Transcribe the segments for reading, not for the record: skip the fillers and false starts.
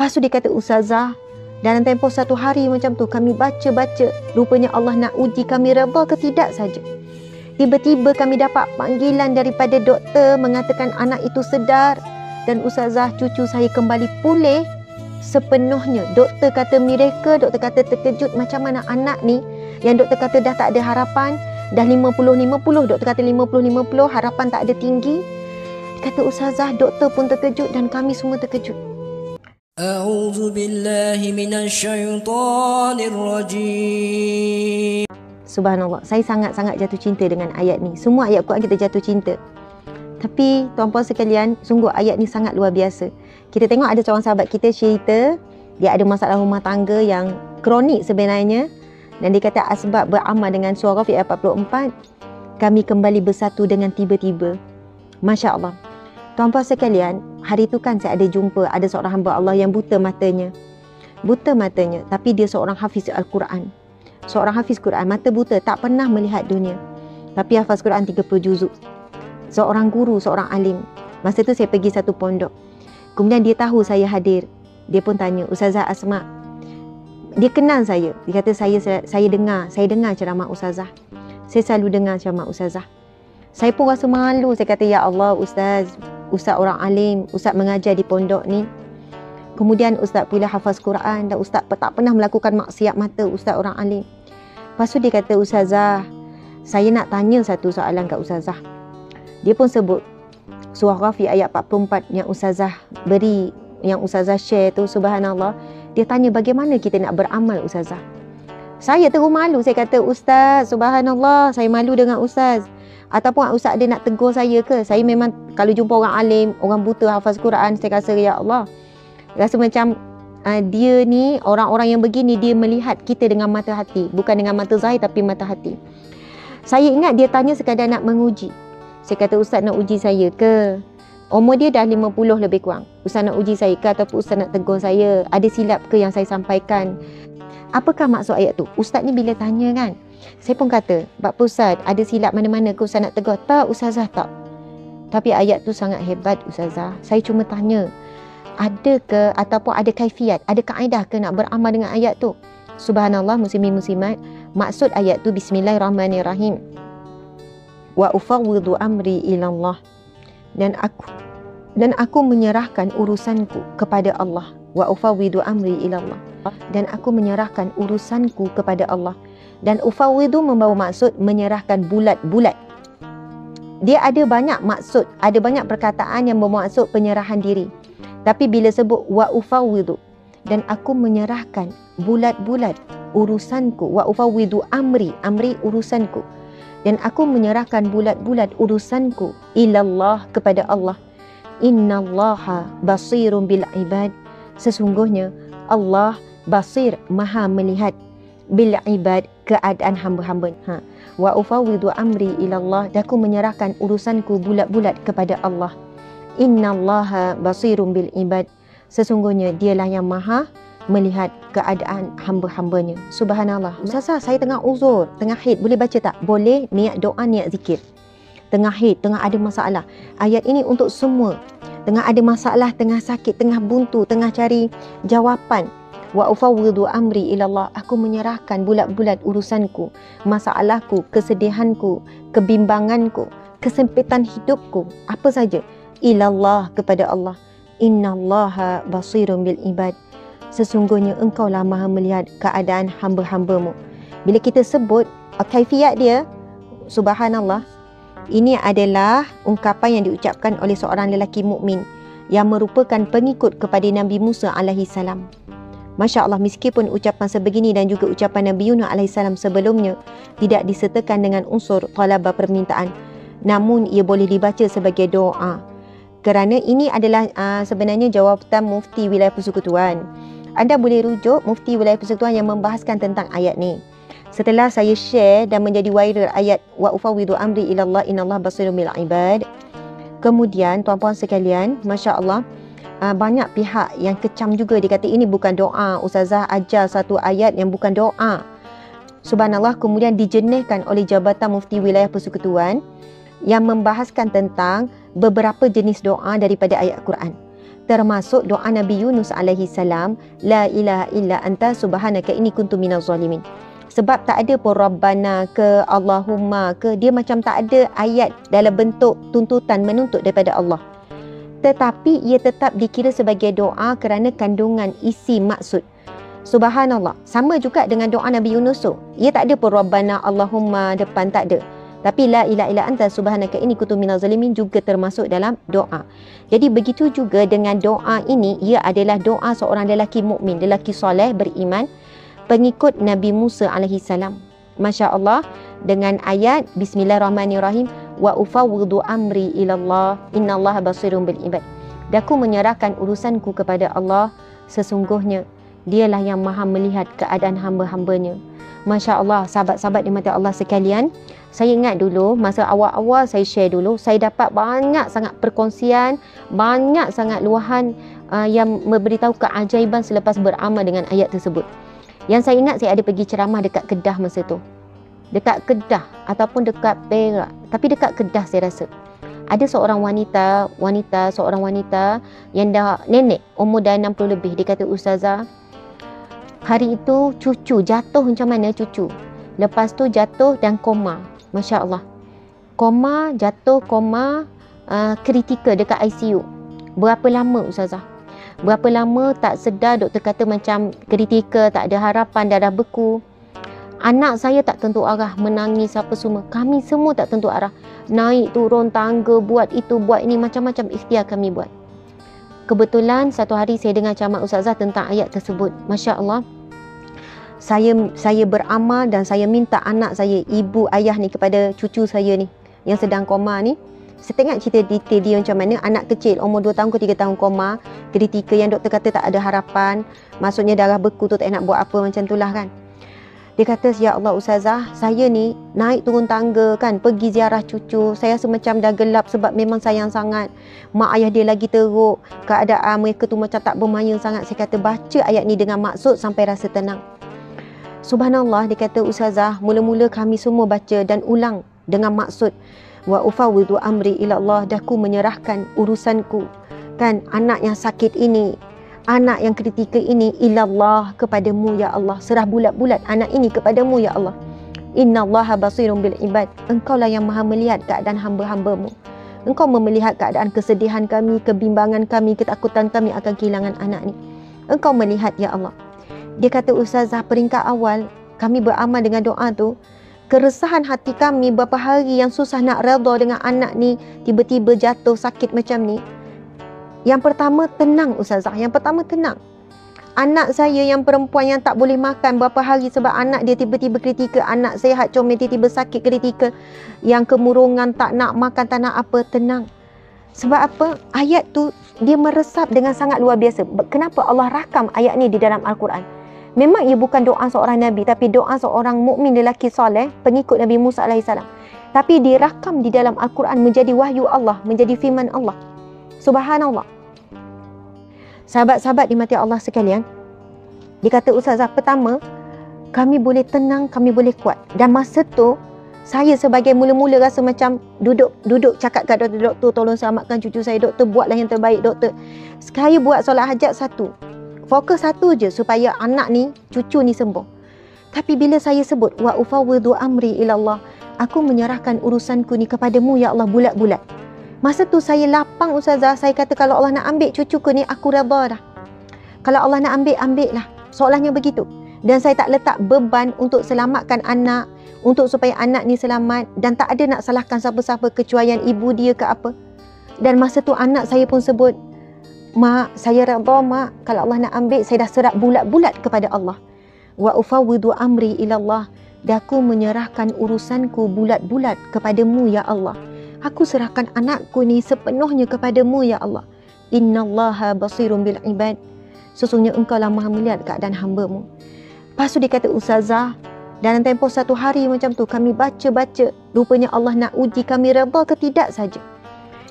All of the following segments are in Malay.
Lepas tu dia kata, ustazah, dalam tempoh 1 hari macam tu kami baca-baca, rupanya Allah nak uji kami redha ke tidak saja. Tiba-tiba kami dapat panggilan daripada doktor mengatakan anak itu sedar, dan ustazah, cucu saya kembali pulih sepenuhnya. Doktor kata miracle, doktor kata terkejut, macam mana anak ni yang doktor kata dah tak ada harapan, dah 50-50, doktor kata 50-50, harapan tak ada tinggi. Kata ustazah, doktor pun terkejut dan kami semua terkejut. A'udzu billahi minasyaitonir rajim. Subhanallah, saya sangat-sangat jatuh cinta dengan ayat ni. Semua ayat Quran kita jatuh cinta. Tapi tuan-puan sekalian, sungguh ayat ni sangat luar biasa. Kita tengok ada seorang sahabat kita cerita, dia ada masalah rumah tangga yang kronik sebenarnya. Dan dia kata asbab beramal dengan surah Ghafir ayat 44, kami kembali bersatu dengan tiba-tiba. Masya Allah. Tuan-puan sekalian, hari tu kan saya ada jumpa ada seorang hamba Allah yang buta matanya. Buta matanya, tapi dia seorang hafiz Al-Quran. Seorang hafiz Quran, mata buta, tak pernah melihat dunia, tapi hafaz Quran 30 juzuk. Seorang guru, seorang alim. Masa tu saya pergi satu pondok. Kemudian dia tahu saya hadir. Dia pun tanya, Ustazah Asma. Dia kenal saya. Dia kata saya dengar ceramah Ustazah. Saya selalu dengar ceramah Ustazah. Saya pun rasa malu. Saya kata, ya Allah Ustaz orang alim, Ustaz mengajar di pondok ni. Kemudian Ustaz pula hafaz Quran dan Ustaz tak pernah melakukan maksiat mata, Ustaz orang alim. Lepas tu dia kata, Ustazah, saya nak tanya satu soalan kat Ustazah. Dia pun sebut surah Ghafir ayat 44 yang Ustazah beri, yang Ustazah share tu, subhanallah. Dia tanya bagaimana kita nak beramal Ustazah. Saya terus malu. Saya kata, Ustaz, subhanallah, saya malu dengan Ustaz. Ataupun Ustaz ada nak tegur saya ke? Saya memang kalau jumpa orang alim, orang buta hafaz Quran, saya rasa, ya Allah, rasa macam dia ni, orang-orang yang begini, dia melihat kita dengan mata hati, bukan dengan mata zahir tapi mata hati. Saya ingat dia tanya sekadar nak menguji. Saya kata, Ustaz nak uji saya ke? Umur dia dah 50 lebih kurang. Ustaz nak uji saya ke ataupun Ustaz nak tegur saya? Ada silap ke yang saya sampaikan? Apakah maksud ayat tu? Ustaz ni bila tanya kan, saya pun kata, Pak Ustaz, ada silap mana-mana ke Ustaz nak tegur? Tak, Ustazah, tak. Tapi ayat tu sangat hebat Ustazah. Saya cuma tanya, ada ke ataupun ada kaifiat, ada kaedah ke nak beramal dengan ayat tu? Subhanallah, muslimin muslimat, maksud ayat tu bismillahirrahmanirrahim. Wa ufawwidu amri ilallah. Dan aku menyerahkan urusanku kepada Allah. Wa ufawwidu amri ilallah. Dan aku menyerahkan urusanku kepada Allah. Dan ufawwidu membawa maksud menyerahkan bulat-bulat. Dia ada banyak maksud, ada banyak perkataan yang bermaksud penyerahan diri. Tapi bila sebut wa ufawwidu, dan aku menyerahkan bulat-bulat urusanku, wa ufawwidu amri urusanku, dan aku menyerahkan bulat-bulat urusanku ilallah, kepada Allah. Innallaha basirun bil ibad. Sesungguhnya Allah basir, maha melihat, bil ibad, keadaan hamba-hamba. Wa ufawwidu amri ilallah, dan aku menyerahkan urusanku bulat-bulat kepada Allah. Innallaha basirun bil ibad. Sesungguhnya dialah yang maha melihat keadaan hamba-hambanya. Subhanallah. Ustazah, saya tengah uzur, tengah haid, boleh baca tak? Boleh, niat doa, niat zikir. Tengah haid, tengah ada masalah. Ayat ini untuk semua. Tengah ada masalah, tengah sakit, tengah buntu, tengah cari jawapan. Wa ufawwidu amri ilallah. Aku menyerahkan bulat-bulat urusanku, masalahku, kesedihanku, kebimbanganku, kesempitan hidupku, apa saja, ilallah, kepada Allah. Innallaha basirun bil ibad. Sesungguhnya engkaulah maha melihat keadaan hamba-hambamu. Bila kita sebut kaifiat dia, subhanallah, ini adalah ungkapan yang diucapkan oleh seorang lelaki mukmin yang merupakan pengikut kepada Nabi Musa alaihi salam. Masya Allah, meskipun ucapan sebegini dan juga ucapan Nabi Yunus alaihi salam sebelumnya tidak disertakan dengan unsur talabah, permintaan, namun ia boleh dibaca sebagai doa. Kerana ini adalah sebenarnya jawatan Mufti Wilayah Persekutuan. Anda boleh rujuk Mufti Wilayah Persekutuan yang membahaskan tentang ayat ni. Setelah saya share dan menjadi viral ayat wa ufawwidu amri ilallah innallaha basirun bil ibad, kemudian tuan-puan sekalian, masya-Allah, banyak pihak yang kecam juga. Dia kata ini bukan doa, Ustazah ajar satu ayat yang bukan doa. Subhanallah, kemudian dijenihkan oleh Jabatan Mufti Wilayah Persekutuan yang membahaskan tentang beberapa jenis doa daripada ayat Quran. termasuk doa Nabi Yunus alaihi salam, la ilaha illa anta subhanaka inni kuntu minaz zalimin. Sebab tak ada pun Rabbana ke Allahumma ke, dia macam tak ada ayat dalam bentuk tuntutan menuntut daripada Allah. Tetapi ia tetap dikira sebagai doa kerana kandungan isi maksud. Subhanallah. Sama juga dengan doa Nabi Yunus tu. Ia tak ada pun Rabbana Allahumma depan, tak ada. Tapi la ilaha illa anta subhanaka inni kuntu minaz zalimin juga termasuk dalam doa. Jadi begitu juga dengan doa ini, ia adalah doa seorang lelaki mukmin, lelaki soleh beriman, pengikut Nabi Musa alaihi salam. Masya-Allah, dengan ayat Bismillahirrahmanirrahim, wa ufawwidu amri ila Allah innallaha basirun bil ibad. Dan aku menyerahkan urusanku kepada Allah, sesungguhnya dialah yang maha melihat keadaan hamba-hambanya. Masya-Allah, sahabat-sahabat di mata Allah sekalian, saya ingat dulu masa awal-awal saya share dulu, saya dapat banyak sangat perkongsian, banyak sangat luahan yang memberitahu keajaiban selepas beramal dengan ayat tersebut. Yang saya ingat, saya ada pergi ceramah dekat Kedah masa tu. Dekat Kedah ataupun dekat Perak, tapi dekat Kedah saya rasa. Ada seorang wanita yang dah nenek, umur dah 60 lebih. Dia kata, Ustazah, hari itu cucu jatuh macam mana cucu. Lepas tu jatuh dan koma. Masya Allah. Koma, jatuh koma, kritikal dekat ICU. Berapa lama Ustazah? Berapa lama tak sedar, doktor kata macam kritikal, tak ada harapan, darah beku. Anak saya tak tentu arah, menangis apa semua. Kami semua tak tentu arah. Naik turun tangga, buat itu, buat ini, macam-macam ikhtiar kami buat. Kebetulan satu hari saya dengar ceramah Ustazah tentang ayat tersebut. Masya Allah. Saya beramal dan saya minta anak saya, ibu ayah ni, kepada cucu saya ni yang sedang koma ni. Saya tengok cerita detail dia macam mana. Anak kecil umur 2 tahun ke 3 tahun koma, kritikal, yang doktor kata tak ada harapan. Maksudnya darah beku tu, tak nak buat apa, macam itulah kan. Dia kata, ya Allah Ustazah, saya ni naik turun tangga kan, pergi ziarah cucu. Saya rasa macam dah gelap sebab memang sayang sangat. Mak ayah dia lagi teruk, keadaan mereka tu macam tak bermaya sangat. Saya kata, baca ayat ni dengan maksud sampai rasa tenang. Subhanallah, dia kata, Ustazah, mula-mula kami semua baca dan ulang dengan maksud, wa ufawwidu amri ila Allah, daku menyerahkan urusanku kan, anak yang sakit ini, anak yang kritikal ini, ila Allah, kepadamu ya Allah. Serah bulat-bulat anak ini kepadamu ya Allah. Innallaha basirun bil ibad. Engkaulah yang maha melihat keadaan hamba-hambamu. Engkau melihat keadaan kesedihan kami, kebimbangan kami, ketakutan kami akan kehilangan anak ni. Engkau melihat ya Allah. Dia kata, Ustazah, peringkat awal kami beramal dengan doa tu, keresahan hati kami berapa hari yang susah nak redha dengan anak ni, tiba-tiba jatuh sakit macam ni. Yang pertama tenang Ustazah, yang pertama tenang. Anak saya yang perempuan yang tak boleh makan berapa hari sebab anak dia tiba-tiba kritikal, anak sehat comel tiba-tiba sakit kritikal, yang kemurungan, tak nak makan, tak nak apa, tenang. Sebab apa? Ayat tu dia meresap dengan sangat luar biasa. Kenapa Allah rakam ayat ni di dalam Al-Quran? Memang ia bukan doa seorang Nabi, tapi doa seorang mukmin lelaki soleh, pengikut Nabi Musa AS. Tapi dirakam di dalam Al-Quran menjadi wahyu Allah, menjadi firman Allah. Subhanallah. Sahabat-sahabat di mati Allah sekalian, dia kata, Ustazah, pertama, kami boleh tenang, kami boleh kuat. Dan masa tu, saya sebagai mula-mula rasa macam duduk cakap kat doktor, tolong selamatkan cucu saya, doktor, buatlah yang terbaik, doktor. Saya buat solat hajat satu. Fokus satu je supaya anak ni, cucu ni sembuh. Tapi bila saya sebut wa ufawwidu amri ila Allah, aku menyerahkan urusanku ni kepadamu ya Allah, bulat-bulat. Masa tu saya lapang Ustazah, saya kata kalau Allah nak ambil cucuku ni, aku redha dah. Kalau Allah nak ambil lah. Soalannya begitu. Dan saya tak letak beban untuk selamatkan anak, untuk supaya anak ni selamat, dan tak ada nak salahkan siapa-siapa kecuali ibu dia ke apa. Dan masa tu anak saya pun sebut, Mak, saya redha Mak, kalau Allah nak ambil, saya dah serap bulat-bulat kepada Allah. Wa ufawwidu amri ila Allah, dan aku menyerahkan urusanku bulat-bulat kepadamu ya Allah. Aku serahkan anakku ni sepenuhnya kepadamu ya Allah. Innallaha basirun bil ibad. Sesungguhnya engkau lah maha melihat keadaan hamba-Mu. Lepas tu dia kata, Ustazah, dalam tempoh satu hari macam tu, kami baca-baca, rupanya Allah nak uji kami redha ke tidak saja.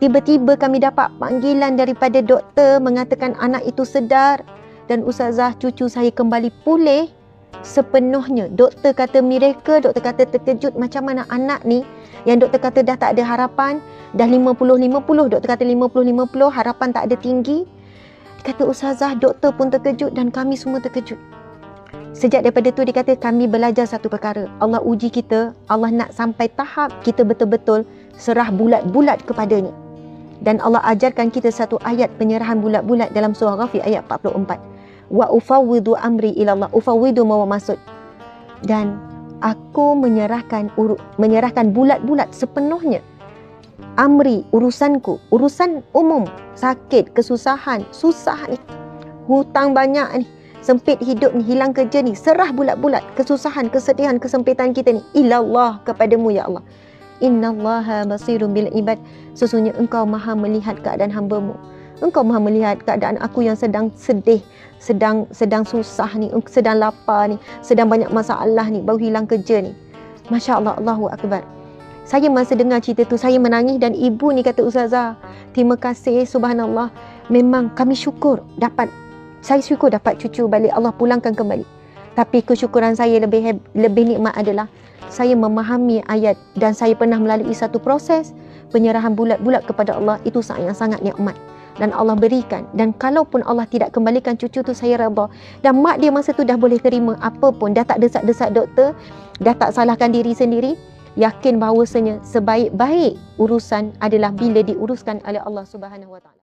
Tiba-tiba kami dapat panggilan daripada doktor mengatakan anak itu sedar, dan Ustazah, cucu saya kembali pulih sepenuhnya. Doktor kata miracle, doktor kata terkejut macam mana anak ni yang doktor kata dah tak ada harapan, dah 50-50, doktor kata 50-50, harapan tak ada tinggi. Kata ustazah, doktor pun terkejut dan kami semua terkejut. Sejak daripada tu dia kata kami belajar satu perkara. Allah uji kita, Allah nak sampai tahap kita betul-betul serah bulat-bulat kepadanya. Dan Allah ajarkan kita satu ayat penyerahan bulat-bulat dalam surah Ghafir ayat 44. Wa ufawwidu amri ilallah. Ufawwidu mawa maksud. Dan aku menyerahkan bulat-bulat sepenuhnya amri, urusanku, urusan umum, sakit, kesusahan, susah ni, hutang banyak ni, sempit hidup ni, hilang kerja ni, serah bulat-bulat kesusahan, kesedihan, kesempitan kita ni ilallah, kepadamu ya Allah. Innallaha basirun bil ibad. Sesungguhnya engkau maha melihat keadaan hamba-Mu. Engkau maha melihat keadaan aku yang sedang sedih, sedang susah ni, sedang lapar ni, sedang banyak masalah ni, baru hilang kerja ni. Masya Allah, Allahu Akbar. Saya masa dengar cerita tu, saya menangis dan ibu ni kata, ustazah, terima kasih, subhanallah. Memang kami syukur saya syukur dapat cucu balik, Allah pulangkan kembali. Tapi kesyukuran saya lebih nikmat adalah saya memahami ayat dan saya pernah melalui satu proses penyerahan bulat-bulat kepada Allah. Itu sangat nikmat. Dan Allah berikan. Dan kalaupun Allah tidak kembalikan cucu tu, saya redha. Dan mak dia masa tu dah boleh terima apa pun. Dah tak desak-desak doktor. Dah tak salahkan diri sendiri. Yakin bahawasanya sebaik-baik urusan adalah bila diuruskan oleh Allah Subhanahu Wa Taala.